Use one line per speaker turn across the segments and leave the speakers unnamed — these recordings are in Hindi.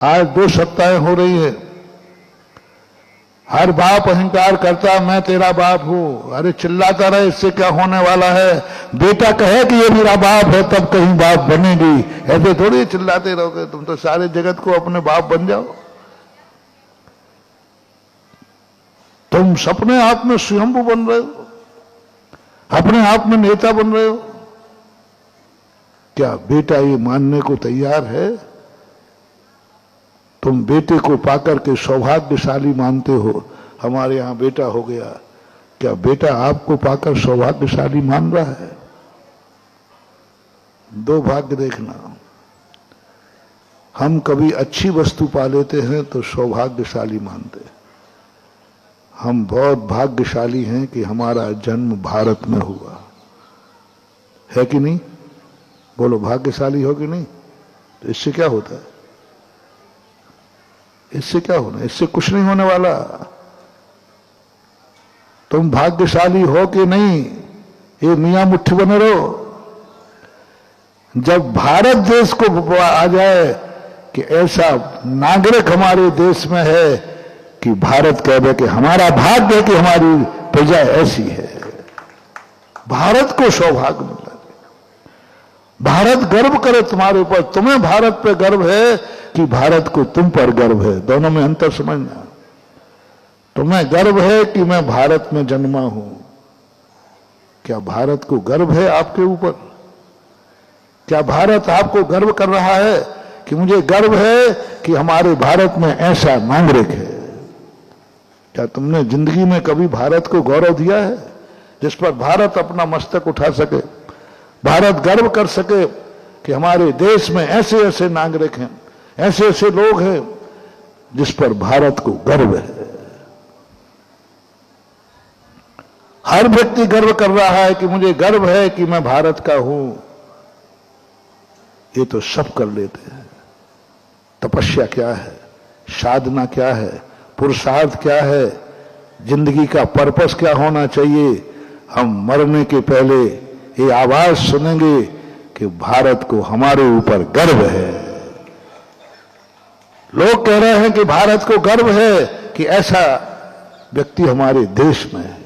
आज 2 सप्ताह हो रही है, हर बाप अहंकार करता मैं तेरा बाप हूं। अरे चिल्लाता रहे, इससे क्या होने वाला है? बेटा कहे कि ये मेरा बाप है तब कहीं बाप बनेगी, ऐसे थोड़ी चिल्लाते रहोगे। तुम तो सारे जगत को अपने बाप बन जाओ। तुम अपने आप में स्वयंभू बन रहे हो, अपने आप में नेता बन रहे हो। क्या बेटा ये मानने को तैयार है? तुम बेटे को पाकर के सौभाग्यशाली मानते हो, हमारे यहां बेटा हो गया। क्या बेटा आपको पाकर सौभाग्यशाली मान रहा है? 2 भाग्य देखना। हम कभी अच्छी वस्तु पा लेते हैं तो सौभाग्यशाली मानते हैं। हम बहुत भाग्यशाली हैं कि हमारा जन्म भारत में हुआ है कि नहीं? बोलो, भाग्यशाली हो कि नहीं? तो इससे क्या होता है? इससे क्या होना? इससे कुछ नहीं होने वाला। तुम भाग्यशाली हो कि नहीं, ये मियां मुट्ठी बने रहो। जब भारत देश को आ जाए कि ऐसा नागरिक हमारे देश में है कि भारत कह दे कि हमारा भाग्य है कि हमारी प्रजा ऐसी है, भारत को सौभाग्य मिला। भारत गर्व करे तुम्हारे ऊपर। तुम्हें भारत पे गर्व है कि भारत को तुम पर गर्व है? दोनों में अंतर समझना। तुम्हें गर्व है कि मैं भारत में जन्मा हूं। क्या भारत को गर्व है आपके ऊपर? क्या भारत आपको गर्व कर रहा है कि मुझे गर्व है कि हमारे भारत में ऐसा नागरिक है? क्या तुमने जिंदगी में कभी भारत को गौरव दिया है जिस पर भारत अपना मस्तक उठा सके, भारत गर्व कर सके कि हमारे देश में ऐसे ऐसे नागरिक हैं, ऐसे ऐसे लोग हैं जिस पर भारत को गर्व है? हर व्यक्ति गर्व कर रहा है कि मुझे गर्व है कि मैं भारत का हूं। ये तो सब कर लेते हैं। तपस्या क्या है, साधना क्या है, पुरुषार्थ क्या है, जिंदगी का पर्पस क्या होना चाहिए? हम मरने के पहले ये आवाज सुनेंगे कि भारत को हमारे ऊपर गर्व है। लोग कह रहे हैं कि भारत को गर्व है कि ऐसा व्यक्ति हमारे देश में है।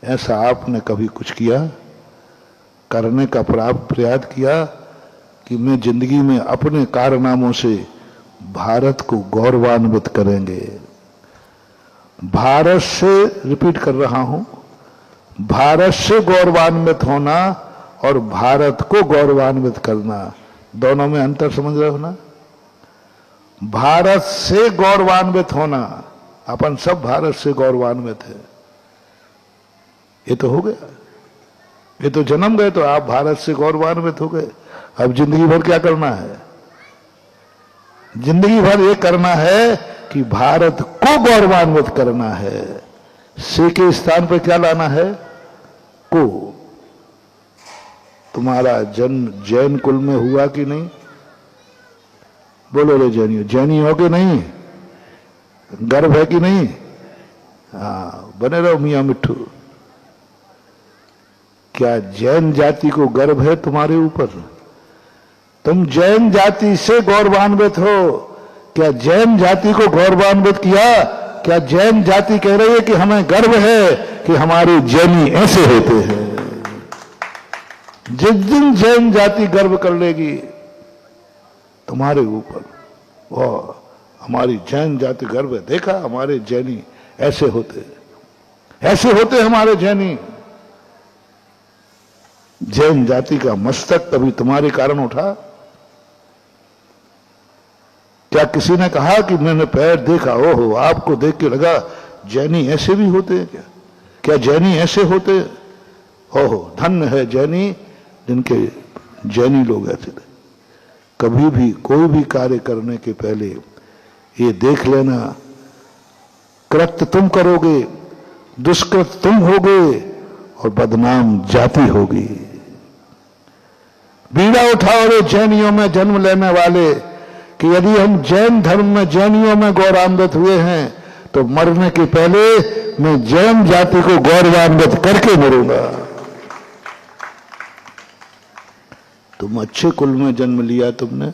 ऐसा आपने कभी कुछ किया, करने का प्रयास किया कि मैं जिंदगी में अपने कारनामों से भारत को गौरवान्वित करेंगे? भारत से, रिपीट कर रहा हूं, भारत से गौरवान्वित होना और भारत को गौरवान्वित करना, दोनों में अंतर समझ रहे हो ना? भारत से गौरवान्वित होना, अपन सब भारत से गौरवान्वित है, ये तो हो गया। ये तो जन्म गए तो आप भारत से गौरवान्वित हो गए। अब जिंदगी भर क्या करना है? जिंदगी भर ये करना है कि भारत को गौरवान्वित करना है। से के स्थान पर क्या लाना है? को। तुम्हारा जन्म जैन कुल में हुआ कि नहीं? बोलो रे जैनियों, जैनी हो कि नहीं? गर्व है कि नहीं? हाँ, बने रहो मियां मिट्ठू। क्या जैन जाति को गर्व है तुम्हारे ऊपर? तुम जैन जाति से गौरवान्वित हो। क्या जैन जाति को गौरवान्वित किया? क्या जैन जाति कह रही है कि हमें गर्व है कि हमारे जैनी ऐसे होते हैं? जिस दिन जैन जाति गर्व कर लेगी तुम्हारे ऊपर, वो हमारी जैन जाति गर्व है, देखा हमारे जैनी ऐसे होते, ऐसे होते हमारे जैनी। जैन जाति का मस्तक कभी तुम्हारे कारण उठा? क्या किसी ने कहा कि मैंने पैर देखा, ओहो आपको देख के लगा जैनी ऐसे भी होते हैं? क्या जैनी ऐसे होते हैं? ओहो धन्य है जैनी जिनके जैनी लोग ऐसे थे। कभी भी कोई भी कार्य करने के पहले ये देख लेना, कृत्य तुम करोगे, दुष्कृत तुम होगे और बदनाम जाति होगी। बीड़ा उठाओ रे जैनियों में जन्म लेने वाले कि यदि हम जैन धर्म में जैनियों में गौरवान्वित हुए हैं तो मरने के पहले मैं जैन जाति को गौरवान्वित करके मरूंगा। तुम अच्छे कुल में जन्म लिया तुमने,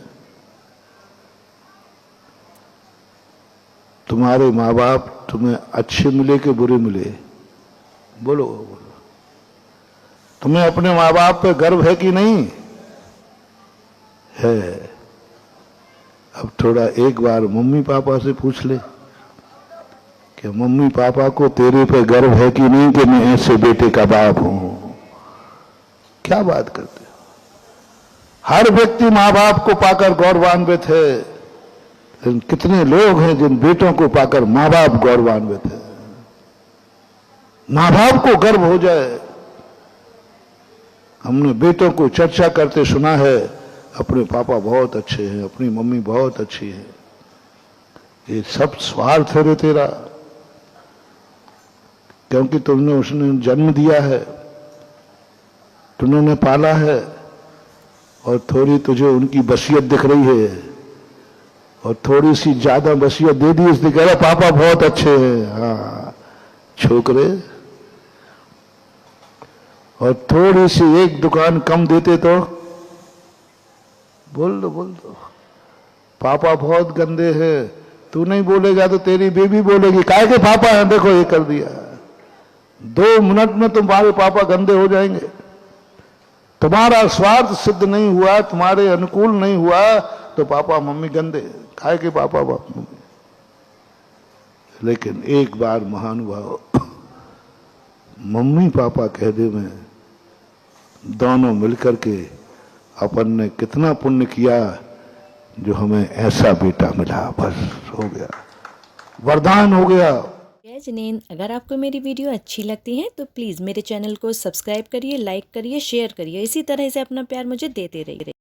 तुम्हारे माँ बाप तुम्हें अच्छे मिले कि बुरे मिले? बोलो बोलो। तुम्हें अपने माँ बाप पे गर्व है कि नहीं है? अब थोड़ा एक बार मम्मी पापा से पूछ ले कि मम्मी पापा को तेरे पे गर्व है कि नहीं कि मैं ऐसे बेटे का बाप हूं? क्या बात करते हो? हर व्यक्ति माँ बाप को पाकर गौरवान्वित है, लेकिन कितने लोग हैं जिन बेटों को पाकर माँ बाप गौरवान्वित है? माँ बाप को गर्व हो जाए। हमने बेटों को चर्चा करते सुना है, अपने पापा बहुत अच्छे हैं, अपनी मम्मी बहुत अच्छी है। ये सब स्वार्थ है रे तेरा, क्योंकि तुमने उसने जन्म दिया है, तुमने पाला है, और थोड़ी तुझे उनकी वसीयत दिख रही है, और थोड़ी सी ज्यादा वसीयत दे दी, इसने कह रहा पापा बहुत अच्छे हैं। हाँ छोकरे, और थोड़ी सी एक दुकान कम देते तो बोल दो पापा बहुत गंदे हैं। तू नहीं बोलेगा तो तेरी बेबी बोलेगी, काहे के पापा हैं, देखो ये कर दिया। 2 मिनट में तुम्हारे पापा गंदे हो जाएंगे। तुम्हारा स्वार्थ सिद्ध नहीं हुआ, तुम्हारे अनुकूल नहीं हुआ, तो पापा मम्मी गंदे, काहे के पापा बाप मम्मी। लेकिन एक बार महानुभाव मम्मी पापा कह दे में दोनों मिलकर के अपन ने कितना पुण्य किया जो हमें ऐसा बेटा मिला। बस हो गया, वरदान हो गया।
जय जिनेंद्र, अगर आपको मेरी वीडियो अच्छी लगती है तो प्लीज़ मेरे चैनल को सब्सक्राइब करिए, लाइक करिए, शेयर करिए। इसी तरह से अपना प्यार मुझे देते रहिए।